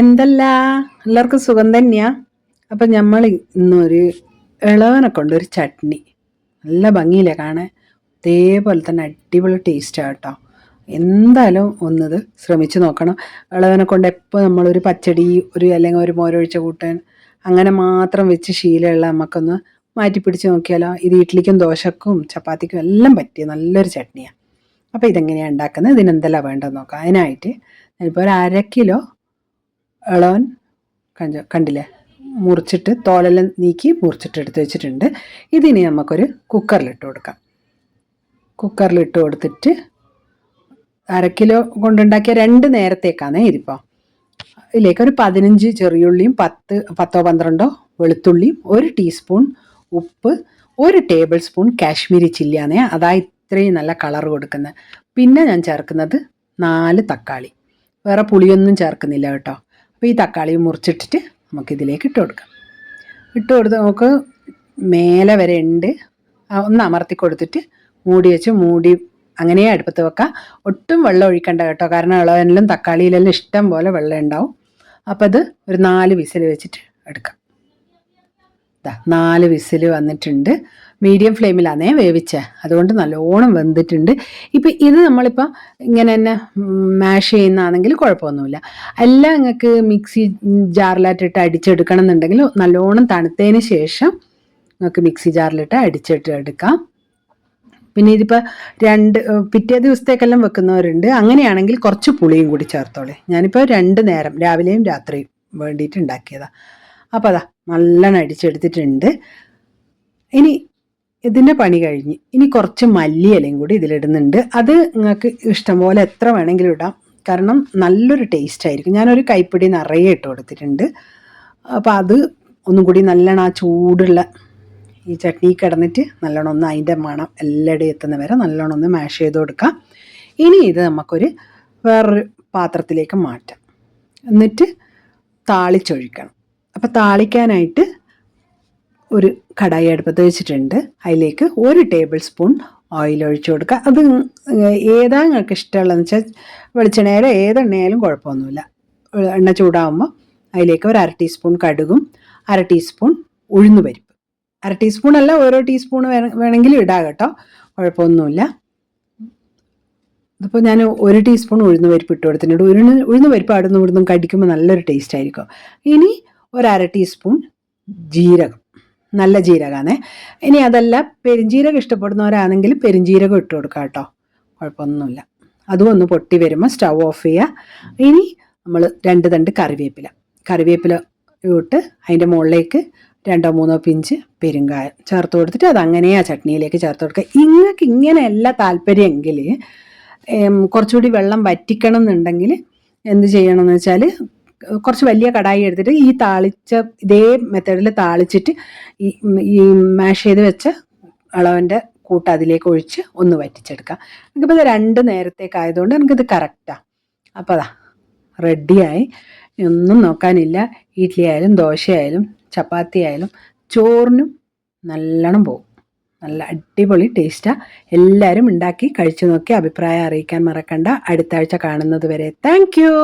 എന്തല്ല എല്ലാവർക്കും സുഖം തന്നെയാ. അപ്പം നമ്മൾ ഇന്നൊരു ഇളവനെ കൊണ്ടൊരു ചട്നി നല്ല ഭംഗിയില്ലേ കാണാൻ, അതേപോലെ തന്നെ അടിപൊളി ടേസ്റ്റാണ് കേട്ടോ. എന്തായാലും ഒന്നത് ശ്രമിച്ചു നോക്കണം. ഇളവനെ കൊണ്ട് എപ്പോൾ നമ്മളൊരു പച്ചടി അല്ലെങ്കിൽ ഒരു മോരൊഴിച്ച കൂട്ടാൻ അങ്ങനെ മാത്രം വെച്ച് ശീലമുള്ള നമുക്കൊന്ന് മാറ്റി പിടിച്ച് നോക്കിയാലോ. ഇത് ഇഡ്ഡലിക്കും ദോശക്കും ചപ്പാത്തിക്കും എല്ലാം പറ്റിയ നല്ലൊരു ചട്നിയാണ്. അപ്പോൾ ഇതെങ്ങനെയാണ് ഉണ്ടാക്കുന്നത്, ഇതിനെന്തെല്ലാം വേണ്ടതെന്ന് നോക്കാം. അതിനായിട്ട് ഞാനിപ്പോൾ ഒരു 1/2 കിലോ ഇളവൻ കണ്ടില്ലേ, മുറിച്ചിട്ട് തോലെല്ലാം നീക്കി മുറിച്ചിട്ട് എടുത്ത് വെച്ചിട്ടുണ്ട്. ഇതിനി നമുക്കൊരു കുക്കറിലിട്ട് കൊടുക്കാം. കുക്കറിലിട്ട് കൊടുത്തിട്ട് 1/2 കിലോ കൊണ്ടുണ്ടാക്കിയ 2 നേരത്തേക്കാണ് ഇതിപ്പോൾ. ഇതിലേക്ക് ഒരു 15 ചെറിയുള്ളിയും 10-12 വെളുത്തുള്ളിയും 1 ടീസ്പൂൺ ഉപ്പ്, 1 ടേബിൾ സ്പൂൺ കാശ്മീരി ചില്ലിയാണേ, അതാ ഇത്രയും നല്ല കളർ കൊടുക്കുന്നത്. പിന്നെ ഞാൻ ചേർക്കുന്നത് 4 തക്കാളി, വേറെ പുളിയൊന്നും ചേർക്കുന്നില്ല കേട്ടോ. അപ്പോൾ ഈ തക്കാളി മുറിച്ചിട്ടിട്ട് നമുക്കിതിലേക്ക് ഇട്ട് കൊടുക്കാം. ഇട്ട് കൊടുത്ത് നമുക്ക് മേലെ വരെ ഉണ്ട് ഒന്ന് അമർത്തി കൊടുത്തിട്ട് മൂടി അങ്ങനെ അടുപ്പത്ത് വെക്കാം. ഒട്ടും വെള്ളം ഒഴിക്കണ്ട കേട്ടോ, കാരണം ഇളവനിലും തക്കാളിയിലെല്ലാം ഇഷ്ടം പോലെ വെള്ളം ഉണ്ടാവും. അപ്പോൾ അത് ഒരു 4 വിസിൽ വെച്ചിട്ട് എടുക്കാം. 4 വിസിൽ വന്നിട്ടുണ്ട്. മീഡിയം ഫ്ലെയിമിലാണേ വേവിച്ചത്, അതുകൊണ്ട് നല്ലോണം വെന്തിട്ടുണ്ട്. ഇപ്പം ഇത് നമ്മളിപ്പോൾ ഇങ്ങനെ തന്നെ മാഷ് ചെയ്യുന്നതാണെങ്കിൽ കുഴപ്പമൊന്നുമില്ല. എല്ലാം നിങ്ങൾക്ക് മിക്സി ജാറിലായിട്ടിട്ട് അടിച്ചെടുക്കണം എന്നുണ്ടെങ്കിൽ നല്ലോണം തണുത്തതിന് ശേഷം നിങ്ങൾക്ക് മിക്സി ജാറിലിട്ട് അടിച്ചിട്ട് എടുക്കാം. പിന്നെ ഇതിപ്പോൾ പിറ്റേ ദിവസത്തേക്കെല്ലാം വെക്കുന്നവരുണ്ട്. അങ്ങനെയാണെങ്കിൽ കുറച്ച് പുളിയും കൂടി ചേർത്തോളേ. ഞാനിപ്പോൾ 2 നേരം രാവിലെയും രാത്രിയും വേണ്ടിയിട്ട് ഉണ്ടാക്കിയതാണ്. അപ്പോൾ അതാ നല്ലോണം അടിച്ചെടുത്തിട്ടുണ്ട്. ഇനി ഇതിൻ്റെ പണി കഴിഞ്ഞ് ഇനി കുറച്ച് മല്ലിയിലയും കൂടി ഇതിലിടുന്നുണ്ട്. അത് നിങ്ങൾക്ക് ഇഷ്ടം പോലെ എത്ര വേണമെങ്കിലും ഇടാം, കാരണം നല്ലൊരു ടേസ്റ്റ് ആയിരിക്കും. ഞാനൊരു കൈപ്പിടി നിറയെ ഇട്ട് കൊടുത്തിട്ടുണ്ട്. അപ്പോൾ അത് ഒന്നും കൂടി നല്ലോണം ആ ചൂടുള്ള ഈ ചട്നി കിടന്നിട്ട് നല്ലോണം ഒന്ന് അതിൻ്റെ മണം എല്ലായിടെയും എത്തുന്ന വരെ നല്ലോണം ഒന്ന് മാഷ് ചെയ്ത് കൊടുക്കാം. ഇനി ഇത് നമുക്കൊരു വേറൊരു പാത്രത്തിലേക്ക് മാറ്റാം, എന്നിട്ട് താളിച്ചൊഴിക്കണം. അപ്പോൾ താളിക്കാനായിട്ട് ഒരു കടായി അടുപ്പത്ത് വെച്ചിട്ടുണ്ട്. അതിലേക്ക് 1 ടേബിൾ സ്പൂൺ ഓയിൽ ഒഴിച്ചു കൊടുക്കുക. അത് ഏതാ നിങ്ങൾക്ക് ഇഷ്ടമുള്ളതെന്ന് വെച്ചാൽ വെളിച്ചെണ്ണയായാലും ഏതെണ്ണയായാലും കുഴപ്പമൊന്നുമില്ല. എണ്ണ ചൂടാകുമ്പോൾ അതിലേക്ക് ഒരു 1/2 ടീസ്പൂൺ കടുകും 1/2 ടീസ്പൂൺ ഉഴുന്നുപരിപ്പ്, 1/2 ടീസ്പൂൺ അല്ല ഓരോ ടീസ്പൂൺ വേണമെങ്കിലും ഇടാം കേട്ടോ, കുഴപ്പമൊന്നുമില്ല. ഇതിപ്പോൾ ഞാൻ 1 ടീസ്പൂൺ ഉഴുന്നുപരിപ്പ് ഇട്ട് കൊടുത്തിട്ടുണ്ട്. ഉഴുന്നുപരിപ്പ് അടുന്നും ഇവിടുന്നും കടിക്കുമ്പോൾ നല്ലൊരു ടേസ്റ്റ് ആയിരിക്കും. ഇനി ഒരു 1/2 ടീസ്പൂൺ ജീരകം, നല്ല ജീരകമാണേ. ഇനി അതല്ല പെരുംജീരകം ഇഷ്ടപ്പെടുന്നവരാണെങ്കിൽ പെരുംജീരകം ഇട്ട് കൊടുക്കാം കേട്ടോ, കുഴപ്പമൊന്നുമില്ല. അതും ഒന്ന് പൊട്ടി വരുമ്പോൾ സ്റ്റൗ ഓഫ് ചെയ്യുക. ഇനി നമ്മൾ 2 തണ്ട് കറിവേപ്പില ഇട്ട് അതിൻ്റെ മുകളിലേക്ക് 2-3 പിഞ്ച് പെരുങ്കായം ചേർത്ത് കൊടുത്തിട്ട് അത് അങ്ങനെ ആ ചട്നിയിലേക്ക് ചേർത്ത് കൊടുക്കുക. നിങ്ങൾക്ക് ഇങ്ങനെയല്ല താല്പര്യമെങ്കിൽ കുറച്ചുകൂടി വെള്ളം വറ്റിക്കണം എന്നുണ്ടെങ്കിൽ എന്ത് ചെയ്യണമെന്ന് വെച്ചാൽ കുറച്ച് വലിയ കടായി എടുത്തിട്ട് ഈ ഇതേ മെത്തേഡിൽ താളിച്ചിട്ട് ഈ മാഷ് ചെയ്ത് വെച്ച ഇളവൻ്റെ കൂട്ട് അതിലേക്ക് ഒഴിച്ച് ഒന്ന് വറ്റിച്ചെടുക്കാം. എനിക്കിപ്പോൾ ഇത് 2 നേരത്തേക്കായതുകൊണ്ട് എനിക്കിത് കറക്റ്റാണ്. അപ്പോൾ അതാ റെഡിയായി, ഒന്നും നോക്കാനില്ല. ഇഡ്ഡലി ആയാലും ദോശ ആയാലും ചപ്പാത്തി ആയാലും ചോറിനും നല്ലോണം പോകും. നല്ല അടിപൊളി ടേസ്റ്റാണ്. എല്ലാവരും ഉണ്ടാക്കി കഴിച്ചു നോക്കി അഭിപ്രായം അറിയിക്കാൻ മറക്കണ്ട. അടുത്ത ആഴ്ച കാണുന്നത് വരെ താങ്ക് യു.